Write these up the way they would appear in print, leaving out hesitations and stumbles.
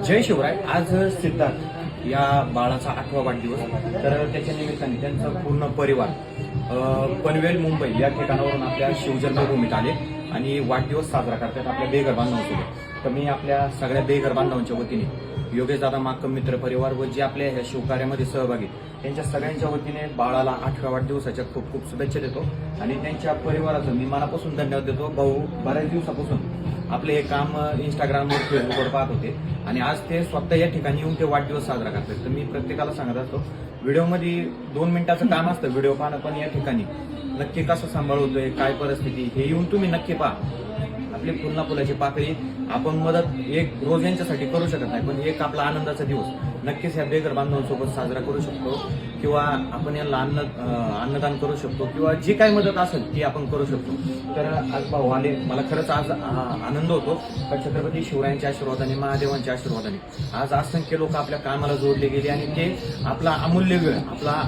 जय शिवराय. आज सिद्धार्थ या बाळाचा 8वा वाढदिवस. तर त्याच्या निमित्ताने त्यांचा पूर्ण परिवार पनवेल मुंबई या ठिकाणावरून आपल्या शिवजन्मभूमीत आले आणि वाढदिवस साजरा करतात आपल्या बेघर बांधवांसोबत. तर मी आपल्या सगळ्या बेघर बांधवांच्या वतीने योगेश दादा माकम मित्र परिवार व जे आपल्या ह्या शिवकार्यामध्ये सहभागी त्यांच्या सगळ्यांच्या वतीने बाळाला 8व्या वाढदिवसाच्या खूप खूप शुभेच्छा देतो आणि त्यांच्या परिवाराचं मी मनापासून धन्यवाद देतो. भाऊ बऱ्याच दिवसापासून आपले हे काम इंस्टाग्रामवर फेसबुकवर पाहत होते आणि आज ते स्वतः या ठिकाणी येऊन ते वाढदिवस साजरा करतात. तर मी प्रत्येकाला सांगत असतो, व्हिडिओमध्ये 2 मिनिटाचं काम असतं व्हिडिओ पाहणं, पण या ठिकाणी नक्की कसं सांभाळतोय, काय परिस्थिती, हे येऊन तुम्ही नक्की पहा. आपली फुलना फुलाची पाकळी आपण मदत एक रोज यांच्यासाठी करू शकत नाही, पण एक आपला आनंदाचा दिवस नक्कीच ह्या बेघर बांधवांसोबत साजरा करू शकतो किंवा आपण यांना अन्नदान करू शकतो किंवा जी काही मदत असेल ती आपण करू शकतो. तर आज भाऊ आले, मला खरंच आज आनंद होतो. तर छत्रपती शिवरायांच्या आशीर्वादाने, महादेवांच्या आशीर्वादाने आज असंख्य लोक आपल्या कामाला जोडले गेले आणि ते आपला अमूल्य वेळ, आपला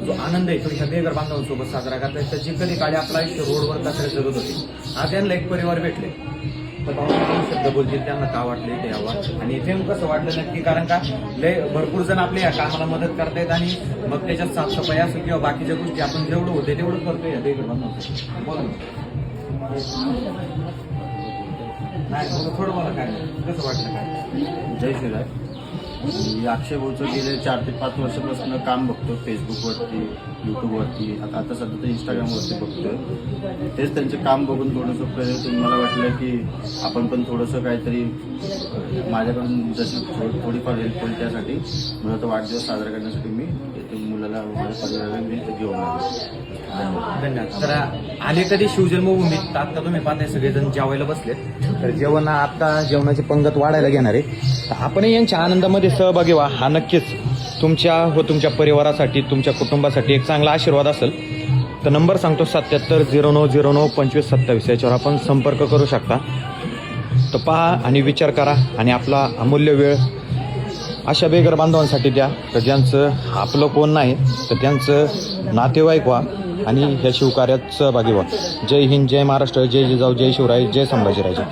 जो आनंद आहे तो ह्या बेघर बांधवांसोबत साजरा करतात. तर जी कधी काळी आपलं आयुष्य रोडवर कचरे जगत होते, आज यांना एक परिवार भेटले. तर भाऊ शब्द बोलतील, त्यांना का वाटले ते यावं आणि इथे कसं वाटलं नक्की, कारण का लय भरपूर जण आपल्या या कामाला मदत करतायत आणि मग त्याच्यात साफसफाई असेल किंवा बाकीच्या गोष्टी आपण जेवढं होते तेवढं करतोय या बेघर बांधवांसाठी. बोला नाही थोडं बोला, काय कसं वाटलं काय? जय शिवराय. मी अक्षय भाऊचं गेले 4 ते 5 वर्षापासून काम बघतो फेसबुकवरती, यूट्यूबवरती, आता सध्या तर इंस्टाग्रामवरती बघतोय. तेच त्यांचे काम बघून थोडंसं प्रेरित मला वाटलं की आपण पण थोडंसं काहीतरी माझ्याकडून जशी थोडीफार हेल्प होईल त्यासाठी मला तो वाढदिवस साजरा करण्यासाठी मी मुलाला माझ्या परिवाराला मी घेऊन आलो. धन्यवाद. तर आले कधी शिवजन्मभूमीत, आता तुम्ही पाहताय सगळेजण जेवायला बसले. तर जेवण आता जेवणाची पंगत वाढायला घेणार आहे. तर आपणही यांच्या आनंदामध्ये सहभागी व्हा. हा नक्कीच तुमच्या व तुमच्या परिवारासाठी, तुमच्या कुटुंबासाठी एक चांगला आशीर्वाद असेल. तर नंबर सांगतो 7709092527 याच्यावर आपण संपर्क करू शकता. तर पहा आणि विचार करा आणि आपला अमूल्य वेळ अशा बेघर बांधवांसाठी द्या, तर ज्यांचं आपलं कोण नाही तर त्यांचं नातेवाईक व्हा आणि ह्या शिवकार्यात सहभागी व्हा. जय हिंद, जय महाराष्ट्र, जय जिजाऊ, जय शिवराय, जय संभाजीराजे.